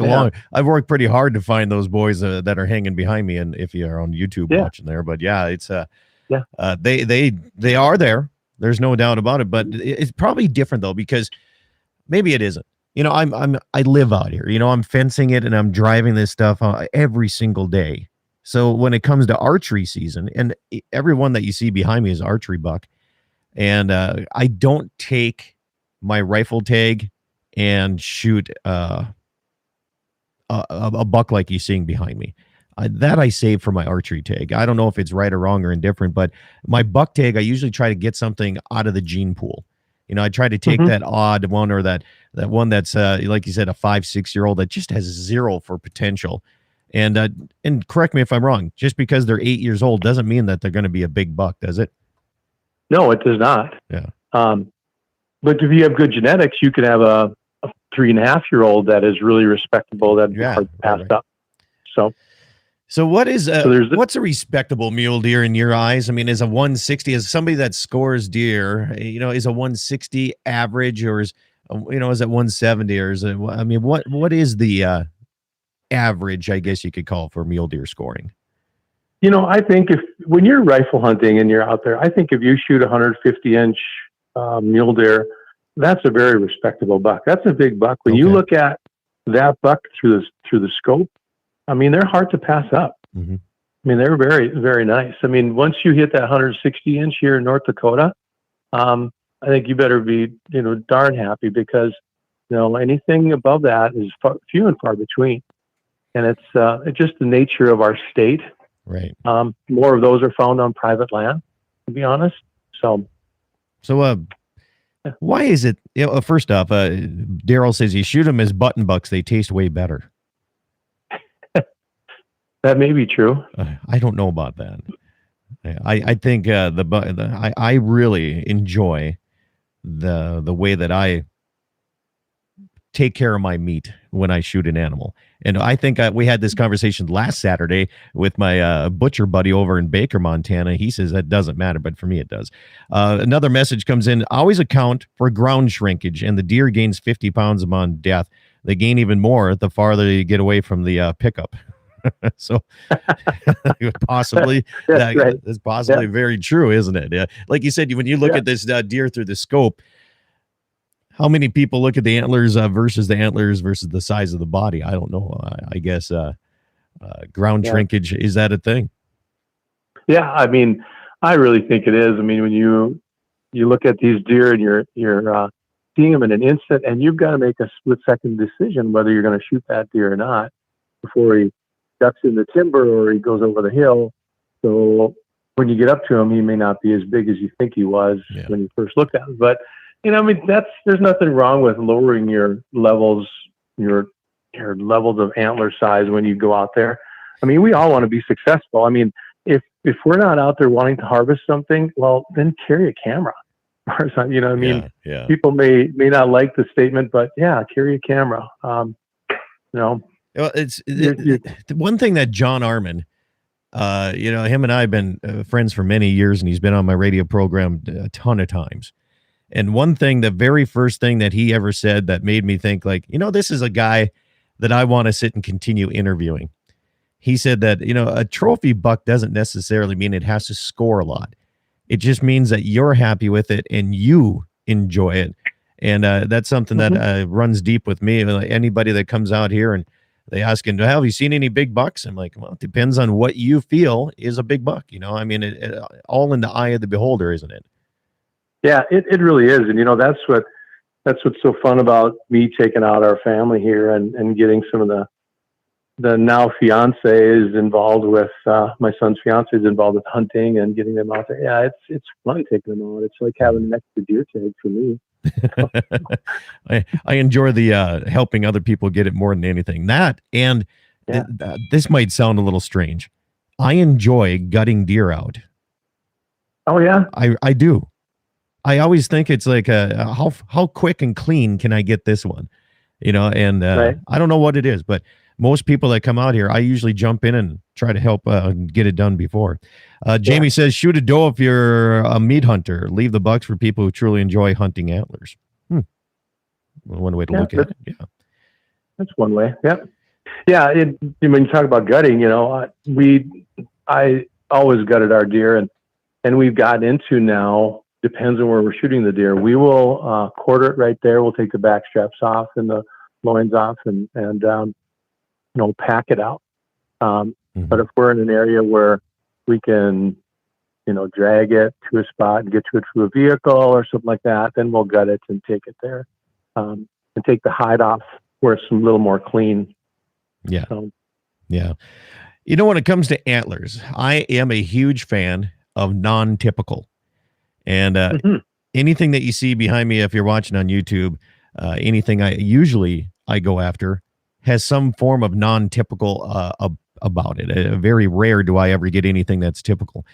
pretty hard to find those boys that are hanging behind me. And if you're on YouTube watching there, but yeah, it's they are there. There's no doubt about it. But it's probably different though, because maybe it isn't. You know, I live out here. You know, I'm fencing it and I'm driving this stuff every single day. So when it comes to archery season, and everyone that you see behind me is archery buck. And I don't take my rifle tag and shoot a buck like you're seeing behind me. That I save for my archery tag. I don't know if it's right or wrong or indifferent, but my buck tag, I usually try to get something out of the gene pool. You know, I try to take that odd one or that one that's, like you said, a 5-6 year old that just has zero for potential. And correct me if I'm wrong, just because they're 8 years old doesn't mean that they're going to be a big buck, does it? No, it does not. Yeah. But if you have good genetics, you could have a 3.5-year-old that is really respectable that passed up. So what is what's a respectable mule deer in your eyes? I mean, is a 160, as somebody that scores deer, is a 160 average, or is is it 170, or is it? I mean, what is the average, I guess you could call, for mule deer scoring? I think when you're rifle hunting and you're out there, I think if you shoot a 150-inch mule deer, that's a very respectable buck. That's a big buck. When you look at that buck through the scope, I mean, they're hard to pass up. Mm-hmm. I mean, they're very, very nice. I mean, once you hit that 160-inch here in North Dakota, I think you better be, darn happy, because, anything above that is few and far between. And it's just the nature of our state. Right. More of those are found on private land, to be honest. So why is it? First off, Daryl says you shoot them as button bucks; they taste way better. That may be true. I don't know about that. I think I really enjoy the way that I take care of my meat when I shoot an animal. And I think we had this conversation last Saturday with my butcher buddy over in Baker, Montana. He says that doesn't matter, but for me it does. Another message comes in: always account for ground shrinkage, and the deer gains 50 pounds upon death. They gain even more the farther you get away from the pickup. So possibly that's possibly very true, isn't it? Yeah. Like you said, when you look at this deer through the scope, how many people look at the antlers versus the size of the body? I don't know. I guess ground shrinkage, is that a thing? Yeah, I mean, I really think it is. I mean, when you look at these deer and you're seeing them in an instant, and you've got to make a split-second decision whether you're going to shoot that deer or not before he ducks in the timber or he goes over the hill. So when you get up to him, he may not be as big as you think he was when you first looked at him. But I mean, there's nothing wrong with lowering your levels of antler size when you go out there. I mean, we all want to be successful. I mean, if we're not out there wanting to harvest something, well, then carry a camera or something. You know what I mean? Yeah. People may not like the statement, but carry a camera. Well, it's one thing that John Armin, him and I have been friends for many years, and he's been on my radio program a ton of times. And the very first thing that he ever said that made me think, like, this is a guy that I want to sit and continue interviewing. He said that, a trophy buck doesn't necessarily mean it has to score a lot. It just means that you're happy with it and you enjoy it. And that's something that runs deep with me. Like, anybody that comes out here and they ask him, have you seen any big bucks? I'm like, well, it depends on what you feel is a big buck. I mean, it all in the eye of the beholder, isn't it? Yeah, it really is. And, that's what's so fun about me taking out our family here and getting some of the now fiancés involved with, my son's fiancé is involved with hunting and getting them out there. Yeah, it's fun taking them out. It's like having an extra deer tag for me. I enjoy the helping other people get it more than anything. That, and this might sound a little strange, I enjoy gutting deer out. Oh yeah, I do. I always think it's like how quick and clean can I get this one, and I don't know what it is, but most people that come out here, I usually jump in and try to help get it done before. Jamie says, shoot a doe if you're a meat hunter. Leave the bucks for people who truly enjoy hunting antlers. One way to look at it. Yeah. That's one way. Yeah. Yeah. When you talk about gutting, I always gutted our deer, and we've gotten into now, depends on where we're shooting the deer. We will quarter it right there. We'll take the back straps off and the loins off and pack it out. But if we're in an area where we can, drag it to a spot and get to it through a vehicle or something like that, then we'll gut it and take it there, and take the hide off where it's a little more clean. Yeah. Yeah. When it comes to antlers, I am a huge fan of non-typical. And anything that you see behind me, if you're watching on YouTube, anything I go after has some form of non-typical about it. Very rare do I ever get anything that's typical.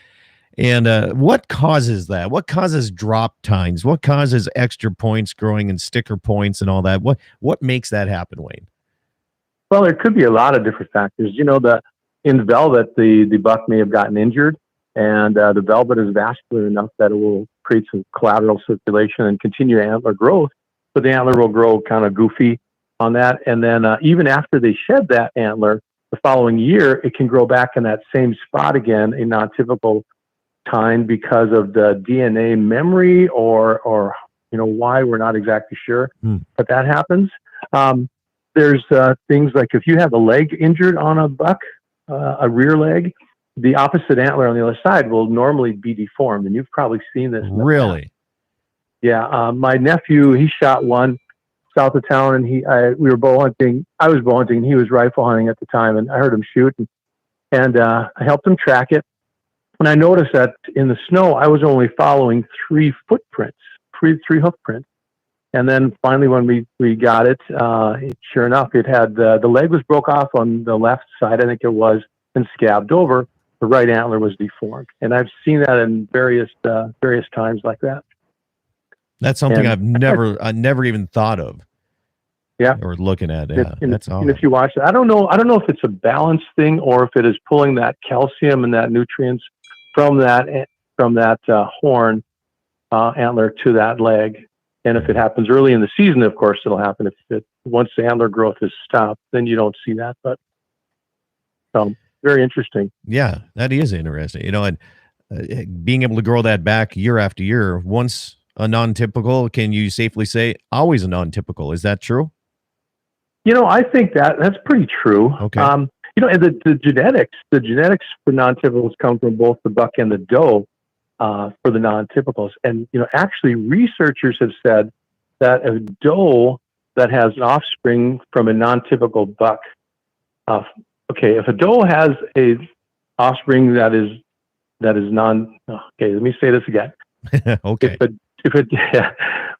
And what causes that? What causes drop tines? What causes extra points growing and sticker points and all that? What makes that happen, Wayne? Well, there could be a lot of different factors. You know, in velvet, the buck may have gotten injured, and the velvet is vascular enough that it will create some collateral circulation and continue antler growth, but the antler will grow kind of goofy on that. And then even after they shed that antler, the following year, it can grow back in that same spot again, a non-typical tine, because of the DNA memory or you know why, we're not exactly sure, but that happens. There's things like if you have a leg injured on a buck, a rear leg, the opposite antler on the other side will normally be deformed, and you've probably seen this. Really? Yeah. My nephew, he shot one south of town, and we were bow hunting. I was bow hunting, and he was rifle hunting at the time, and I heard him shoot, and I helped him track it. And I noticed that in the snow, I was only following 3 footprints, three hoof prints. And then finally, when we got it, sure enough, it had the leg was broke off on the left side, I think it was, and scabbed over. The right antler was deformed, and I've seen that in various times like that. That's something I've never even thought of. Yeah, or looking at. Yeah, that's all. And if you watch it, I don't know if it's a balance thing or if it is pulling that calcium and that nutrients from that horn antler to that leg. And if it happens early in the season, of course, it'll happen. Once the antler growth is stopped, then you don't see that. But very interesting. Yeah, that is interesting. You know, and being able to grow that back year after year, once a non-typical, can you safely say always a non-typical? Is that true? You know, I think that's pretty true. Okay. You know, and the genetics for non-typicals come from both the buck and the doe for the non-typicals. And, you know, actually researchers have said that a doe that has an offspring from a non-typical buck, if a doe has a offspring that is let me say this again. Okay.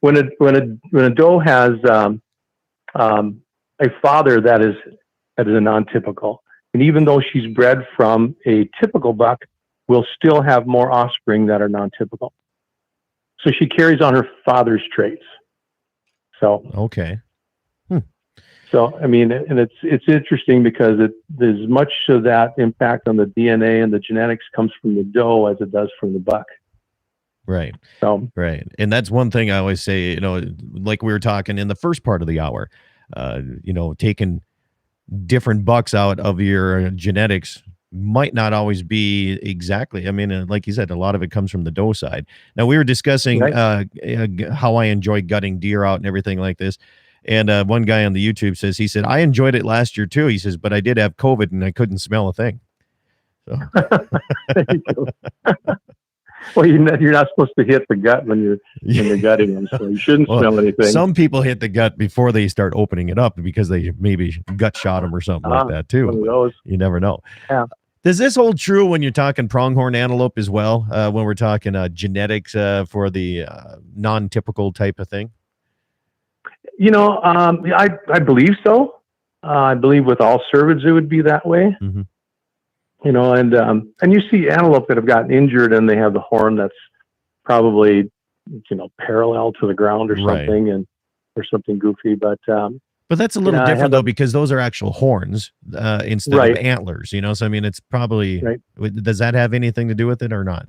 When a doe has a father that is a non-typical, and even though she's bred from a typical buck, will still have more offspring that are non-typical. So she carries on her father's traits. So okay. So I mean, and it's interesting because there's much of that impact on the DNA and the genetics comes from the doe as it does from the buck. Right. So right. And that's one thing I always say, you know, like we were talking in the first part of the hour, you know, taking different bucks out of your genetics might not always be exactly. I mean, like you said, a lot of it comes from the doe side. Now we were discussing how I enjoy gutting deer out and everything like this. And one guy on the YouTube says, he said, I enjoyed it last year too. He says, but I did have COVID and I couldn't smell a thing. So. Well, you're not supposed to hit the gut when you're gutting them, so you shouldn't smell anything. Some people hit the gut before they start opening it up because they maybe gut shot them or something like that too. One of those. You never know. Yeah. Does this hold true when you're talking pronghorn antelope as well? When we're talking genetics for the non-typical type of thing? You know, I believe so. I believe with all cervids it would be that way. Mm-hmm. You know, and you see antelope that have gotten injured and they have the horn that's probably, you know, parallel to the ground or something, or something goofy. But that's a little different though, because those are actual horns instead of antlers. You know, so I mean, it's probably does that have anything to do with it or not?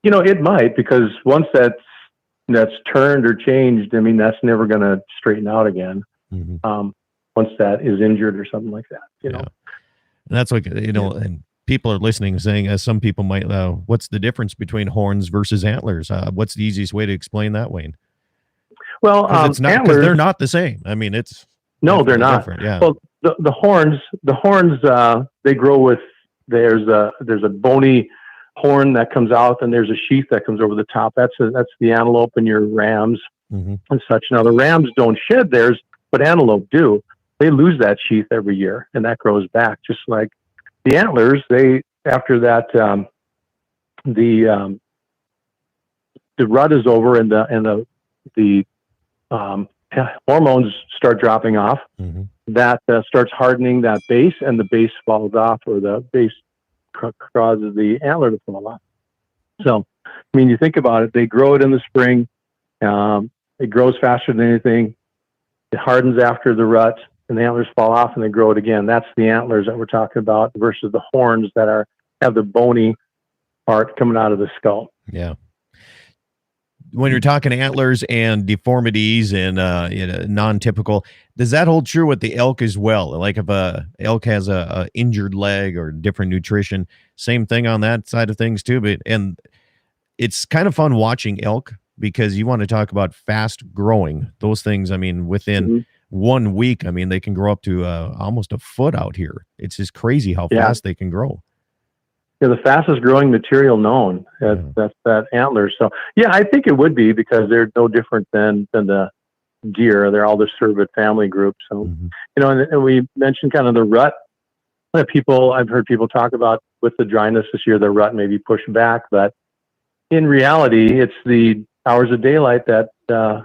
You know, it might, because once that's turned or changed, I mean, that's never going to straighten out again. Mm-hmm. Once that is injured or something like that, you know. And that's like, you know, and people are listening saying, some people might, what's the difference between horns versus antlers? What's the easiest way to explain that, Wayne? Well, it's not, because they're not the same. I mean, they're not. Different. Yeah. Well, the horns, they grow with, there's a bony horn that comes out and there's a sheath that comes over the top. That's the antelope and your rams and such. Now the rams don't shed theirs, but antelope do. They lose that sheath every year, and that grows back. Just like the antlers, after that the rut is over and the hormones start dropping off. Mm-hmm. that starts hardening that base, and the base falls off, or the base causes the antler to fall off. So, I mean, you think about it, they grow it in the spring. It grows faster than anything. It hardens after the rut, and the antlers fall off, and they grow it again. That's the antlers that we're talking about versus the horns that have the bony part coming out of the skull. Yeah. When you're talking antlers and deformities and non-typical, does that hold true with the elk as well? Like if a elk has a injured leg or different nutrition, same thing on that side of things too. And it's kind of fun watching elk because you want to talk about fast growing. Those things, I mean, within 1 week, I mean, they can grow up to almost a foot out here. It's just crazy how fast they can grow. Yeah, the fastest growing material known. That's that antler. So yeah, I think it would be because they're no different than the deer. They're all the cervid family group. So and we mentioned kind of the rut that I've heard people talk about with the dryness this year. The rut may be pushed back, but in reality, it's the hours of daylight that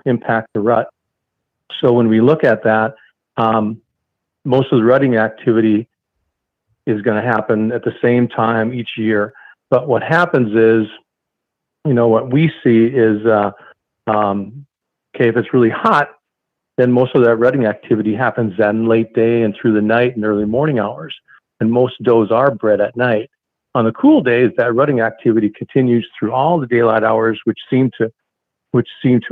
impact the rut. So when we look at that, most of the rutting activity is going to happen at the same time each year. But what happens is, what we see is, if it's really hot, then most of that rutting activity happens then late day and through the night and early morning hours. And most does are bred at night. On the cool days, that rutting activity continues through all the daylight hours, which seem to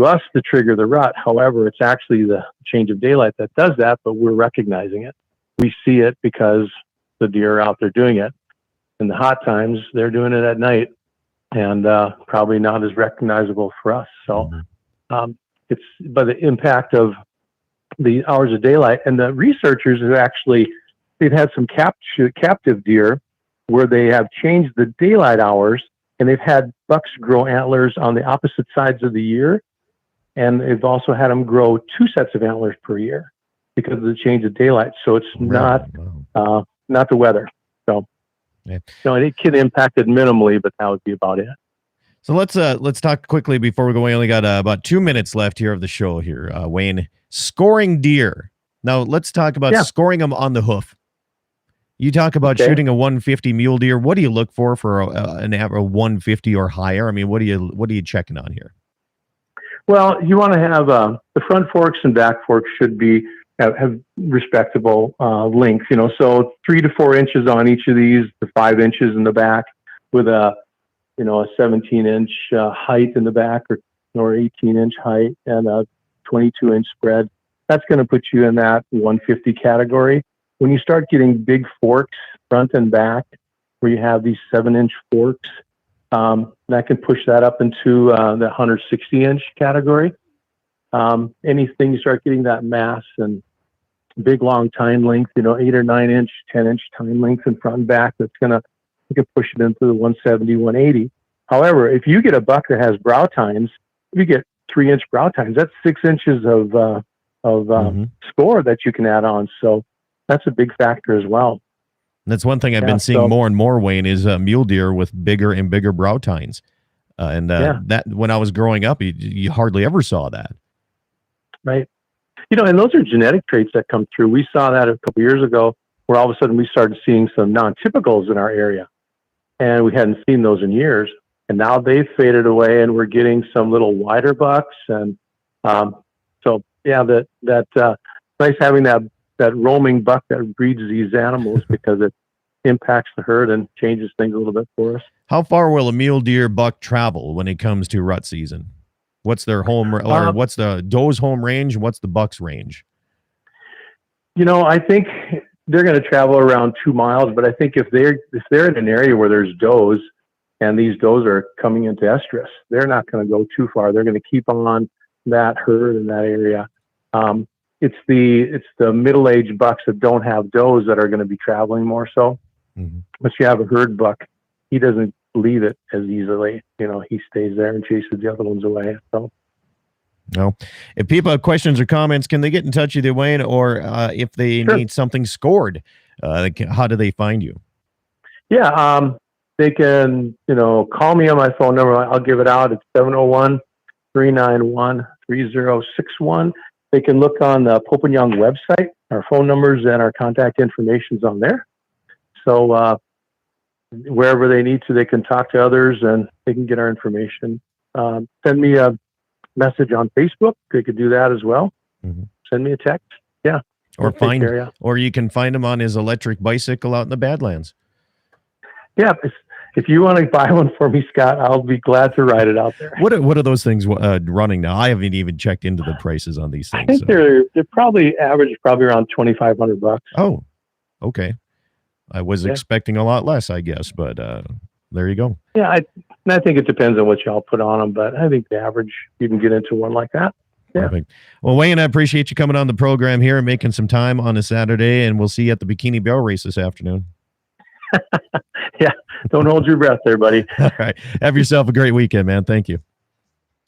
us to trigger the rut. However, it's actually the change of daylight that does that, but we're recognizing it. We see it because the deer are out there doing it. In the hot times, they're doing it at night, and probably not as recognizable for us. So it's by the impact of the hours of daylight. And the researchers they've had some captive deer where they have changed the daylight hours, and they've had bucks grow antlers on the opposite sides of the year. And they've also had them grow 2 sets of antlers per year because of the change of daylight. So it's not the weather. So, it can impact it minimally, but that would be about it. So let's talk quickly before we go. We only got about 2 minutes left here of the show here. Wayne, scoring deer. Now let's talk about scoring them on the hoof. You talk about shooting a 150 mule deer. What do you look for a 150 or higher? I mean, what are you checking on here? Well, you want to have the front forks and back forks should have respectable length. So 3 to 4 inches on each of these, to 5 inches in the back, with a 17-inch height in the back, or 18-inch height, and a 22-inch spread. That's going to put you in that 150 category. When you start getting big forks, front and back, where you have these 7-inch forks, that can push that up into the 160-inch category. Anything you start getting that mass and big long tine length, 8 or 9 inch, 10-inch tine length in front and back, you can push it into the 170, 180. However, if you get a buck that has brow tines, you get 3-inch brow tines. That's 6 inches of score that you can add on. So that's a big factor as well. That's one thing I've been seeing more and more, Wayne, is mule deer with bigger and bigger brow tines. That when I was growing up, you hardly ever saw that. Right. And those are genetic traits that come through. We saw that a couple years ago, where all of a sudden we started seeing some non-typicals in our area, and we hadn't seen those in years. And now they've faded away, and we're getting some little wider bucks. And nice having that roaming buck that breeds these animals because it impacts the herd and changes things a little bit for us. How far will a mule deer buck travel when it comes to rut season? What's their home, or what's the doe's home range? What's the buck's range? I think they're going to travel around 2 miles, but I think if they're in an area where there's does, and these does are coming into estrus, they're not going to go too far. They're going to keep on that herd in that area. It's the middle-aged bucks that don't have does that are going to be traveling more so. Once you have a herd buck, he doesn't leave it as easily. He stays there and chases the other ones away. So, no. If people have questions or comments, can they get in touch with you, Wayne? Or if they need something scored, how do they find you? Yeah, they can, call me on my phone number. I'll give it out. It's 701-391-3061. they can look on the Pope and Young website. Our phone numbers and our contact information is on there. So wherever they need to, they can talk to others and they can get our information. Send me a message on Facebook. They could do that as well. Mm-hmm. Send me a text. Yeah. Or you can find him on his electric bicycle out in the Badlands. Yeah. If you want to buy one for me, Scott, I'll be glad to ride it out there. What are those things running now? I haven't even checked into the prices on these things. I think they're probably average, around $2,500. Oh, okay. I was expecting a lot less, I guess, but there you go. Yeah, I think it depends on what y'all put on them, but I think the average you can get into one like that. Yeah. Perfect. Well, Wayne, I appreciate you coming on the program here and making some time on a Saturday, and we'll see you at the Bikini Barrel race this afternoon. Yeah, don't hold your breath there, buddy. All right. Have yourself a great weekend, man. Thank you.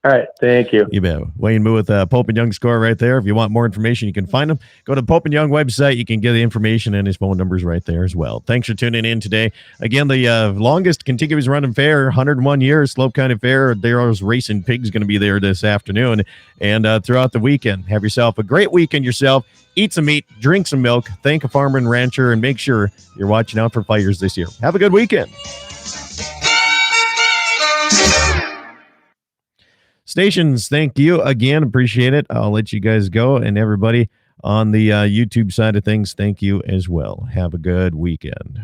All right. Thank you. You bet. Wayne Muth, Pope and Young score right there. If you want more information, you can find him. Go to the Pope and Young website. You can get the information and his phone numbers right there as well. Thanks for tuning in today. Again, the longest contiguous running fair, 101 years, Slope County Fair. There's Racing Pigs going to be there this afternoon and throughout the weekend. Have yourself a great weekend yourself. Eat some meat, drink some milk, thank a farmer and rancher, and make sure you're watching out for fires this year. Have a good weekend. Stations, thank you again. Appreciate it. I'll let you guys go. And everybody on the YouTube side of things, thank you as well. Have a good weekend.